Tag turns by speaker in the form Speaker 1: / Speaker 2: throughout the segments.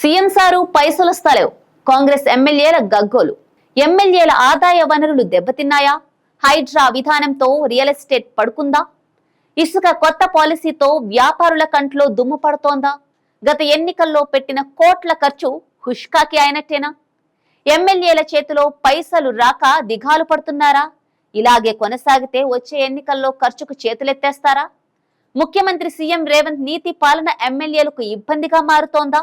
Speaker 1: CM sir పైసలొస్తలేవు, Congress ఎమ్మెల్యేల గగ్గోలు. ఎమ్మెల్యేల ఆదాయ వనరులు దెబ్బతిన్నాయా? హైడ్రా విధానంతో రియల్ ఎస్టేట్ పడుకుందా? ఇసుక కొత్త పాలసీతో వ్యాపారుల కంట్లో దుమ్ము పడుతోందా? గత ఎన్నికల్లో పెట్టిన కోట్ల ఖర్చు హుష్కాకి అయినట్టేనా? ఎమ్మెల్యేల చేతిలో పైసలు రాక దిగాలు పడుతున్నారా? ఇలాగే కొనసాగితే వచ్చే ఎన్నికల్లో ఖర్చుకు చేతులెత్తేస్తారా? ముఖ్యమంత్రి సీఎం రేవంత్ నీతి పాలన ఎమ్మెల్యేలకు ఇబ్బందిగా మారుతోందా?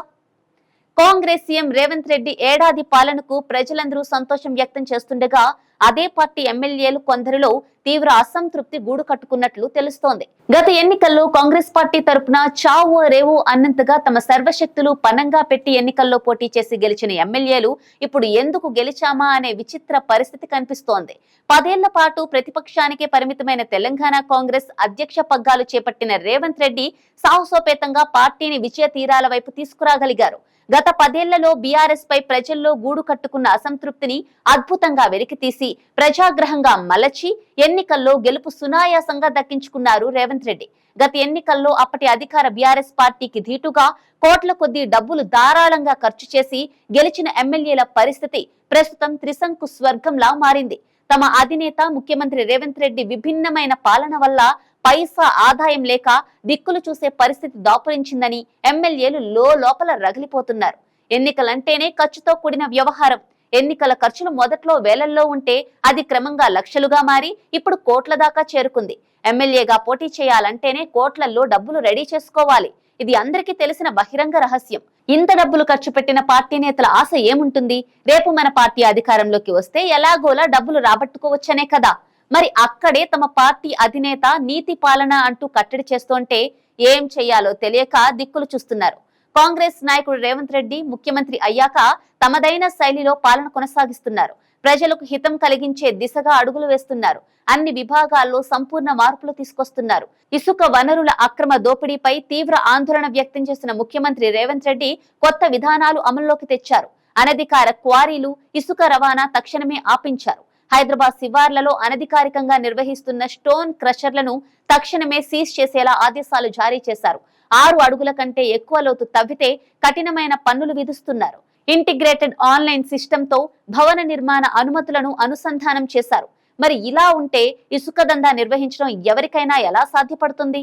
Speaker 1: కాంగ్రెస్ సీఎం రేవంత్ రెడ్డి ఏడాది పాలనకు ప్రజలందరూ సంతోషం వ్యక్తం చేస్తుండగా అదే పార్టీ ఎమ్మెల్యేలు కొందరిలో తీవ్ర అసంతృప్తి గూడు కట్టుకున్నట్లు తెలుస్తోంది. గత ఎన్నికల్లో కాంగ్రెస్ పార్టీ తరపున చావో రేవో అన్నంతగా తమ సర్వశక్తులు పనంగా పెట్టి ఎన్నికల్లో పోటీ చేసి గెలిచిన ఎమ్మెల్యేలు ఇప్పుడు ఎందుకు గెలిచామా అనే విచిత్ర పరిస్థితి కనిపిస్తోంది. 10 ఏళ్ల పాటు ప్రతిపక్షానికే పరిమితమైన తెలంగాణ కాంగ్రెస్ అధ్యక్ష పగ్గాలు చేపట్టిన రేవంత్ రెడ్డి సాహసోపేతంగా పార్టీని విజయ తీరాల వైపు తీసుకురాగలిగారు. గత 10 ఏళ్లలో బీఆర్ఎస్ పై ప్రజల్లో గూడు కట్టుకున్న అసంతృప్తిని అద్భుతంగా వెలికితీసి ప్రజాగ్రహంగా మలచి ఎన్నికల్లో గెలుపు సునాయాసంగా దక్కించుకున్నారు రేవంత్ రెడ్డి. గత ఎన్నికల్లో అప్పటి అధికార బీఆర్ఎస్ పార్టీకి ధీటుగా కోట్ల కొద్దీ డబ్బులు ధారాళంగా ఖర్చు చేసి గెలిచిన ఎమ్మెల్యేల పరిస్థితి ప్రస్తుతం త్రిశంకు స్వర్గంలా మారింది. తమ అధినేత ముఖ్యమంత్రి రేవంత్ రెడ్డి విభిన్నమైన పాలన వల్ల పైసా ఆదాయం లేక దిక్కులు చూసే పరిస్థితి దాపురించిందని ఎమ్మెల్యేలు లోపల రగిలిపోతున్నారు. ఎన్నికలంటేనే ఖర్చుతో కూడిన వ్యవహారం. ఎన్నికల ఖర్చులు మొదట్లో వేలల్లో ఉంటే అది క్రమంగా లక్షలుగా మారి ఇప్పుడు కోట్ల దాకా చేరుకుంది. ఎమ్మెల్యేగా పోటీ చేయాలంటేనే కోట్లలో డబ్బులు రెడీ చేసుకోవాలి. ఇది అందరికీ తెలిసిన బహిరంగ రహస్యం. ఇంత డబ్బులు ఖర్చు పెట్టిన పార్టీ నేతల ఆశ ఏముంటుంది? రేపు మన పార్టీ అధికారంలోకి వస్తే ఎలాగోలా డబ్బులు రాబట్టుకోవచ్చనే కదా. మరి అక్కడే తమ పార్టీ అధినేత నీతి పాలన అంటూ కట్టడి చేస్తుంటే ఏం చెయ్యాలో తెలియక దిక్కులు చూస్తున్నారు. కాంగ్రెస్ నాయకుడు రేవంత్ రెడ్డి ముఖ్యమంత్రి అయ్యాక తమదైన శైలిలో పాలన కొనసాగిస్తున్నారు. ప్రజలకు హితం కలిగించే దిశగా అడుగులు వేస్తున్నారు. అన్ని విభాగాల్లో సంపూర్ణ మార్పులు తీసుకొస్తున్నారు. ఇసుక వనరుల అక్రమ దోపిడీపై తీవ్ర ఆందోళన వ్యక్తం చేసిన ముఖ్యమంత్రి రేవంత్ రెడ్డి కొత్త విధానాలు అమల్లోకి తెచ్చారు. అనధికార క్వారీలు, ఇసుక రవాణా తక్షణమే ఆపించారు. హైదరాబాద్ శివార్లలో అనధికారికంగా నిర్వహిస్తున్న స్టోన్ క్రషర్లను తక్షణమే సీజ్ చేసేలా ఆదేశాలు జారీ చేశారు. 6 అడుగుల కంటే ఎక్కువ లోతు తవ్వితే కఠినమైన పన్నులు విధిస్తున్నారు. ఇంటిగ్రేటెడ్ ఆన్లైన్ సిస్టంతో భవన నిర్మాణ అనుమతులను అనుసంధానం చేశారు. మరి ఇలా ఉంటే ఇసుక దందా నిర్వహించడం ఎవరికైనా ఎలా సాధ్యపడుతుంది?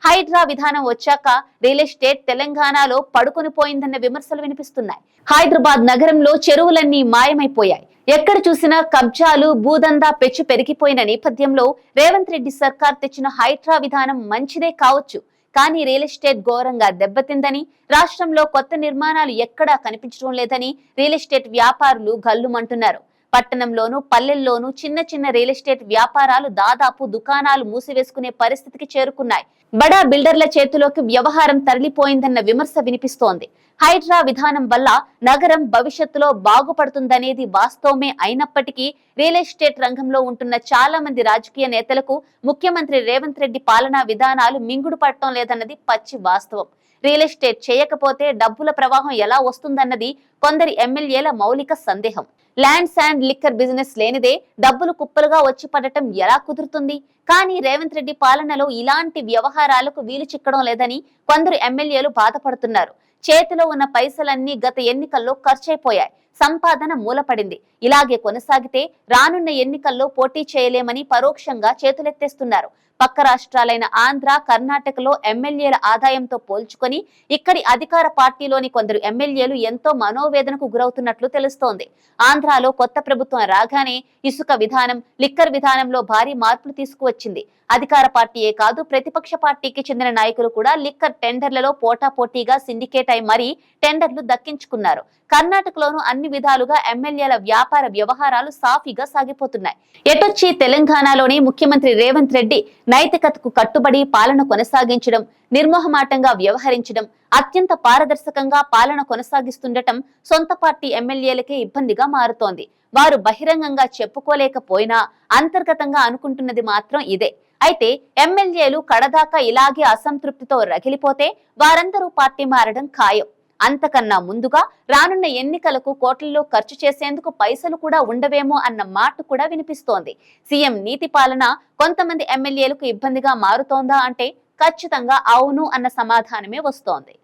Speaker 1: హైడ్రా విధానం వచ్చాక రియల్ ఎస్టేట్ తెలంగాణలో పడుకొని పోయిందన్న విమర్శలు వినిపిస్తున్నాయి. హైదరాబాద్ నగరంలో చెరువులన్నీ మాయమైపోయాయి. ఎక్కడ చూసినా కబ్జాలు, భూదందా పెచ్చు పెరిగిపోయిన నేపథ్యంలో రేవంత్ రెడ్డి సర్కార్ తెచ్చిన హైడ్రా విధానం మంచిదే కావచ్చు. కానీ రియల్ ఎస్టేట్ ఘోరంగా దెబ్బతిందని, రాష్ట్రంలో కొత్త నిర్మాణాలు ఎక్కడా కనిపించడం లేదని రియల్ ఎస్టేట్ వ్యాపారులు గల్లుమంటున్నారు. పట్టణంలోనూ పల్లెల్లోనూ చిన్న చిన్న రియల్ ఎస్టేట్ వ్యాపారాలు దాదాపు దుకాణాలు మూసివేసుకునే పరిస్థితికి చేరుకున్నాయి. బడా బిల్డర్ల చేతిలోకి వ్యవహారం తరలిపోయిందన్న విమర్శ వినిపిస్తోంది. హైడ్రా విధానం వల్ల నగరం భవిష్యత్తులో బాగుపడుతుందనేది వాస్తవమే అయినప్పటికీ రియల్ ఎస్టేట్ రంగంలో ఉంటున్న చాలా మంది రాజకీయ నేతలకు ముఖ్యమంత్రి రేవంత్ రెడ్డి పాలనా విధానాలు మింగుడు పడటం లేదన్నది పచ్చి వాస్తవం. రియల్ ఎస్టేట్ చేయకపోతే డబ్బుల ప్రవాహం ఎలా వస్తుందన్నది కొందరి ఎమ్మెల్యేల మౌలిక సందేహం. ల్యాండ్స్ అండ్ లిక్కర్ బిజినెస్ లేనిదే డబ్బులు కుప్పలుగా వచ్చి పడటం ఎలా కుదురుతుంది? కానీ రేవంత్ రెడ్డి పాలనలో ఇలాంటి వ్యవహారాలకు వీలు చిక్కడం లేదని కొందరు ఎమ్మెల్యేలు బాధపడుతున్నారు. చేతిలో ఉన్న పైసలన్నీ గత ఎన్నికల్లో ఖర్చయిపోయాయి. సంపాదన మూలపడింది. ఇలాగే కొనసాగితే రానున్న ఎన్నికల్లో పోటీ చేయలేమని పరోక్షంగా చేతులెత్తేస్తున్నారు. పక్క రాష్ట్రాలైన ఆంధ్ర, కర్ణాటకలో ఎమ్మెల్యేల ఆదాయంతో పోల్చుకొని ఇక్కడి అధికార పార్టీలోని కొందరు ఎమ్మెల్యేలు ఎంతో మనోవేదనకు గురవుతున్నట్లు తెలుస్తోంది. ఆంధ్రాలో కొత్త ప్రభుత్వం రాగానే ఇసుక విధానం, లిక్కర్ విధానంలో భారీ మార్పులు తీసుకువచ్చింది. అధికార పార్టీయే కాదు, ప్రతిపక్ష పార్టీకి చెందిన నాయకులు కూడా లిక్కర్ టెండర్లలో పోటాపోటీగా సిండికేట్ అయి మరీ టెండర్లు దక్కించుకున్నారు. కర్ణాటకలోనూ అన్ని విధాలుగా ఎమ్మెల్యేల వ్యాపార వ్యవహారాలు సాఫీగా సాగిపోతున్నాయి. ఎటొచ్చి తెలంగాణలోని ముఖ్యమంత్రి రేవంత్ రెడ్డి నైతికతకు కట్టుబడి పాలన కొనసాగించడం, నిర్మోహమాటంగా వ్యవహరించడం, అత్యంత పారదర్శకంగా పాలన కొనసాగిస్తుండటం సొంత పార్టీ ఎమ్మెల్యేలకే ఇబ్బందిగా మారుతోంది. వారు బహిరంగంగా చెప్పుకోలేకపోయినా అంతర్గతంగా అనుకుంటున్నది మాత్రం ఇదే. అయితే ఎమ్మెల్యేలు కడదాకా ఇలాగే అసంతృప్తితో రగిలిపోతే వారందరూ పార్టీ మారడం ఖాయం. అంతకన్నా ముందుగా రానున్న ఎన్నికలకు కోట్లలో ఖర్చు చేసేందుకు పైసలు కూడా ఉండవేమో అన్న మాట కూడా వినిపిస్తోంది. సీఎం నీతి పాలన కొంతమంది ఎమ్మెల్యేలకు ఇబ్బందిగా మారుతోందా అంటే ఖచ్చితంగా అవును అన్న సమాధానమే వస్తోంది.